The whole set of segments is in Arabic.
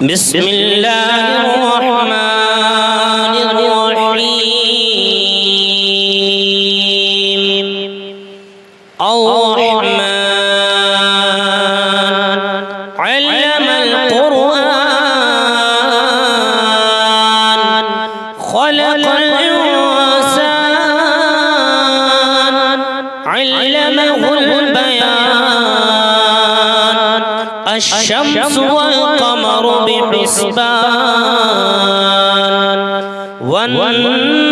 بسم الله الرحمن الرحيم الرحمن علم القرآن خلق الإنسان علمه البيان الشمس والقمر بحسبان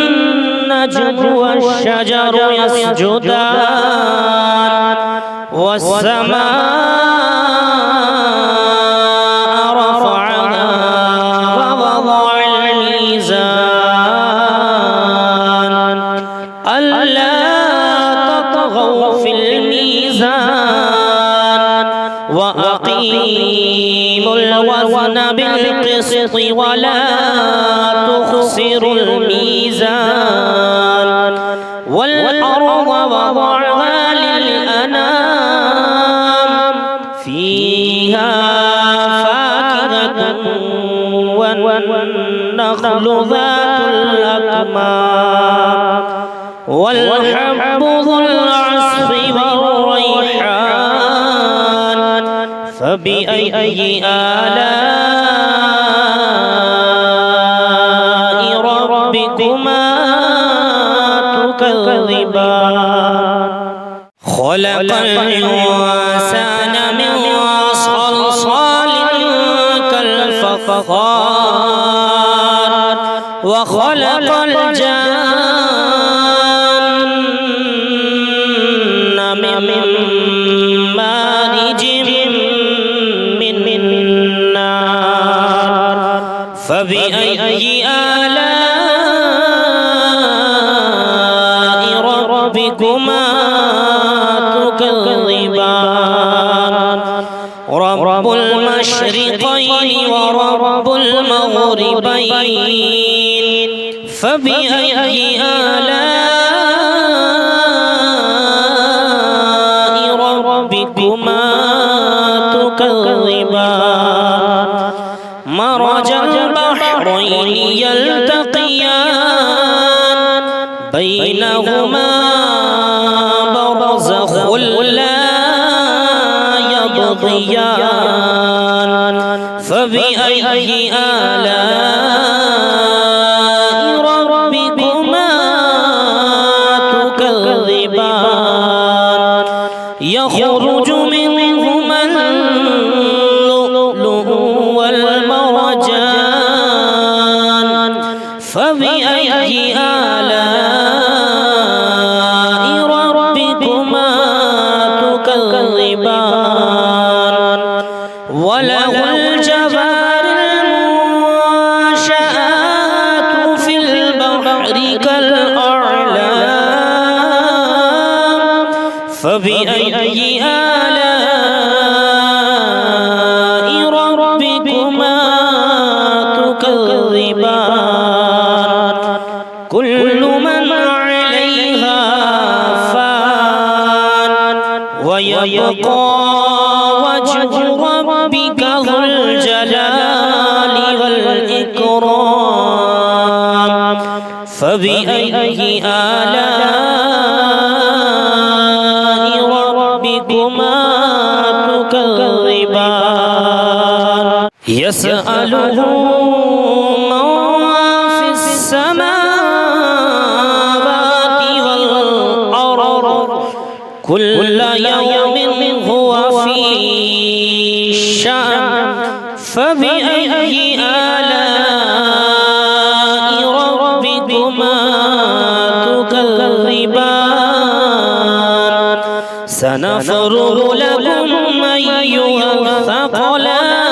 والنجم والشجر يسجدان والسماء رفعها ووضع الميزان ألا تطغوا في الميزان وأقيموا الوزن بالقسط ولا تخسروا الميزان والأرض وضعها للأنام فيها فاكهة والنخل ذات الأكمام والحب ذو العصف والريحان فبأي آلاء ربكما تكذبان خلق الإنسان من صلصال كالفخار وخلق الجن من مارج من نار فبأي آلاء ربكما تكذبان رب المشرقين ورب المغربين فبأي آلاء ربكما تكذبان مرج البحرين يلتقيان بينهما برزخ لا يبغيان فبأي آلاء ربكما تكذبان يخرج منهما اللؤلؤ والمرجان فبأي آلاء ربكما تكذبان وله الجوار المنشآت في البحر كالأعلام فبأي آلاء ربكما تكذبان كل من عليها فان ويبقى وجه ربك ذو الجلال والإكرام فبأي آلاء ربكما تكذبان يسأله من في السماوات والأرض كل يوم هو في شأن فبأي آلاء ربكما تكذبان سنفرغ لكم أيها الثقلان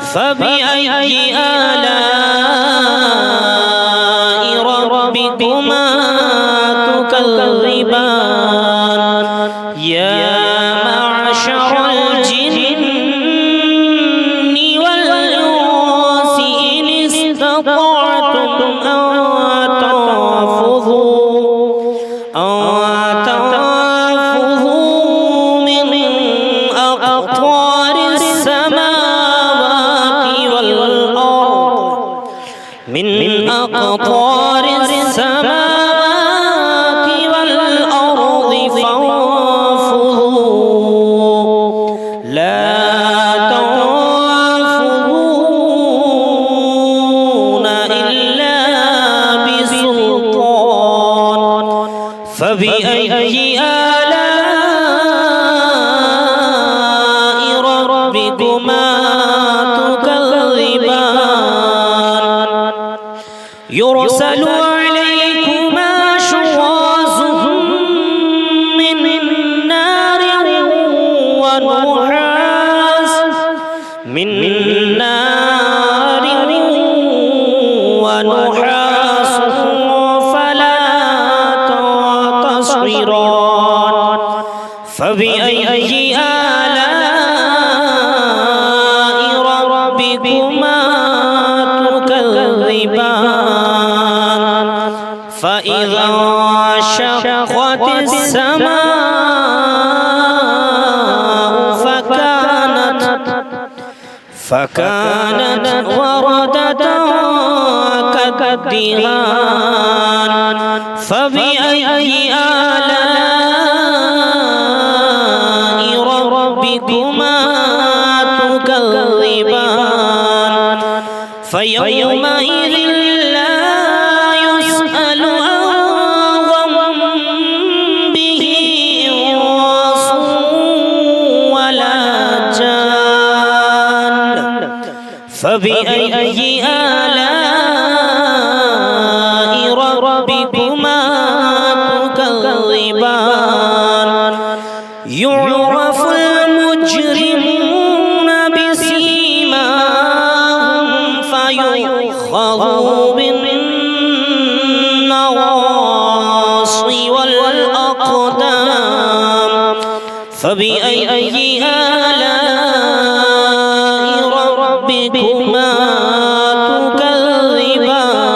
فبأي آلاء ربكما تكذبان يا معشر الجن والإنس إن استطعتم أن تنفذوا من أقطار السماوات أقطار السماوات والأرض فانفذوا لا تنفذون إلا بسلطان فبأي آلاء ربكما تكذبان يرسل عليكما شواظ من نار ونحاس فلا تنتصران فبأي آلاء ربكما تكذبان فإذا انشقت السماء فكانت وردة كالدهان فبأي آلاء ربكما تكذبان فيومئذ لا يسأل عن ذنبه إنس ولا جان فبأي آلاء ربكما تكذبان يعرف المجرمون بسيماهم فيؤخذ بالنواصي والأقدام فبأي آلاء ربكما تكذبان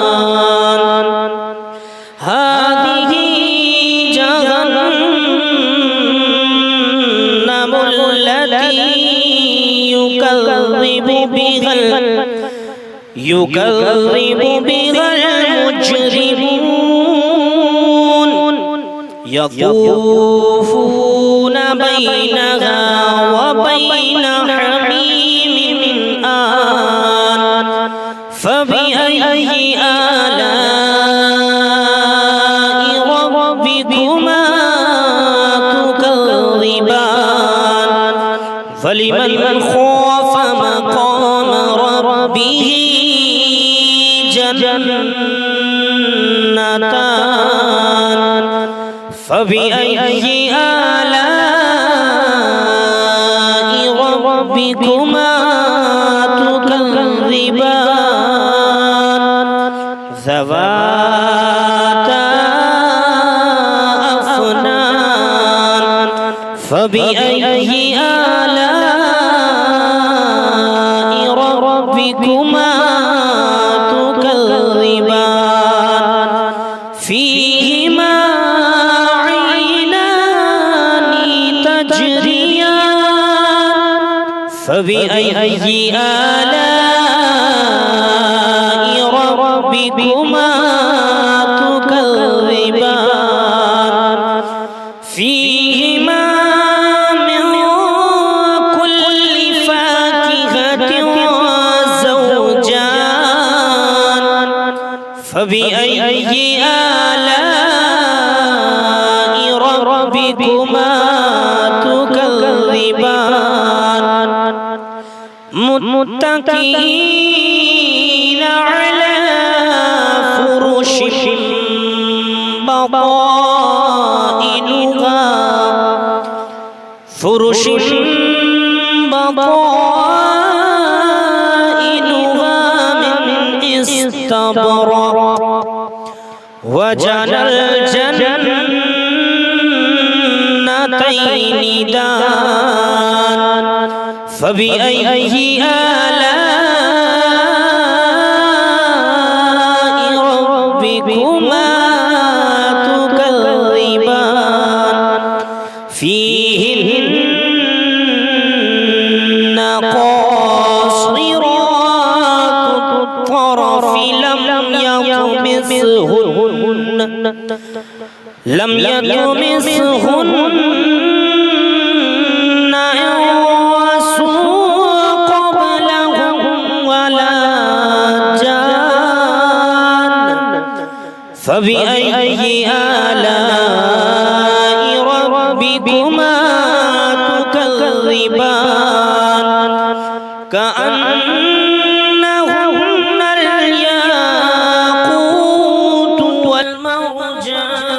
هذه جهنم التي يكذب بها المجرمون يطوفون بينها وبين حميم آن فبأي آلاء ربكما تكذبان فلمن خاف مقام ربه جنتان فبأي آلاء ربكما تكذبان ذواتا أفنان فبأي آلاء ربكما تكذبان فيهما عينان تجريان فبأي آلاء ربكما تكذبان فيهما من كل فاكهة زوجان فبأي آلاء ربكما تكذبان متكئين على فرش بطائنها من استبرق وجنى الجنتين دان فبأي آلاء ربكما تكذبان فيهن قاصرات الطرف لم يطمثهن يطمثهن لم يطمثهن إنس قبلهم ولا جان فبأي آلاء ربكما تكذبان كأنهن الياقوت والمرجان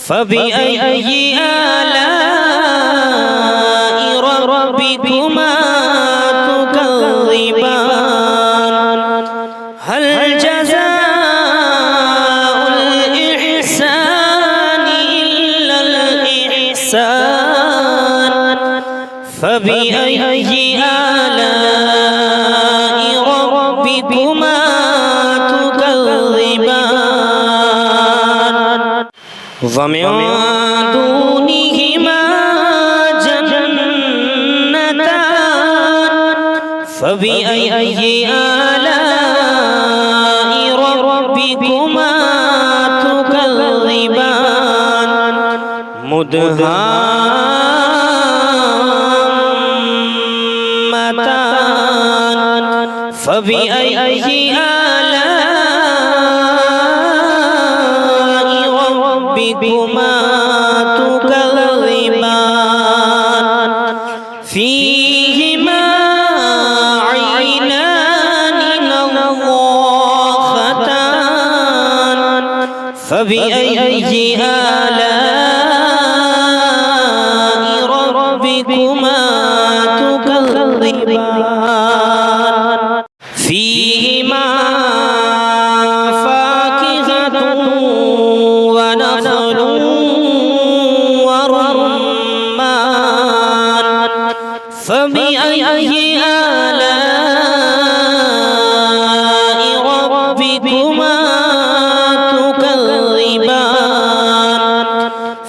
فبأي آلاء ربكما تكذبان هل جزاء الإحسان إلا الإحسان فبأي آلاء ربكما تكذبان ومن دونهما جنتان فبأي آلاء ربكما تكذبان مدهامتان فبأي آلاء ربكما تكذبان فيهما عينان نضاختان فبأي آلاء ربكما تكذبان فيهما فاكهة ونخل ورمان فبأي آلاء ربكما تكذبان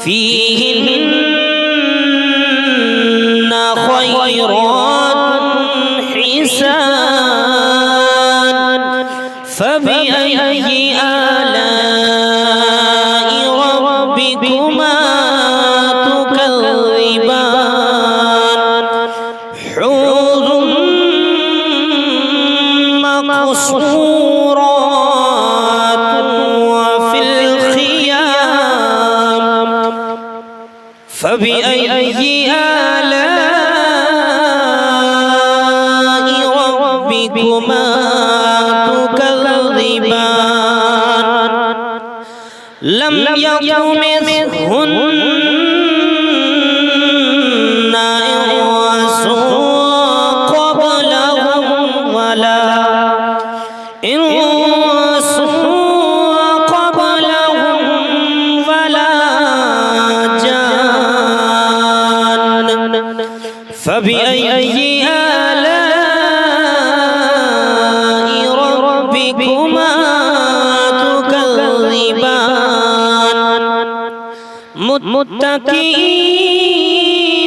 فيهن خيرات حسان فبأي آلاء ربكما تكذبان حور مقصورات وفي الخيام فبأي آلاء ربكما تكذبان لم يطمثهن إنس قبلهم ولا جان فبأي آلاء ربكما تكذبان متكئين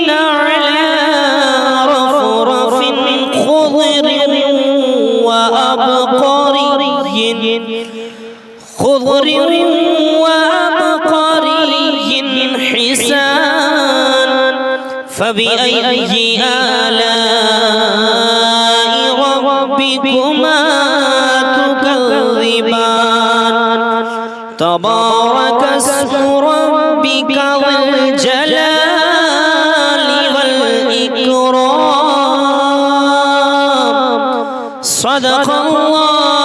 على رفرف خضر وأبقري حسان فبأي آلاء ربكما تكذبان تبارك اسم ربك ذي الجلال والإكرام صدق الله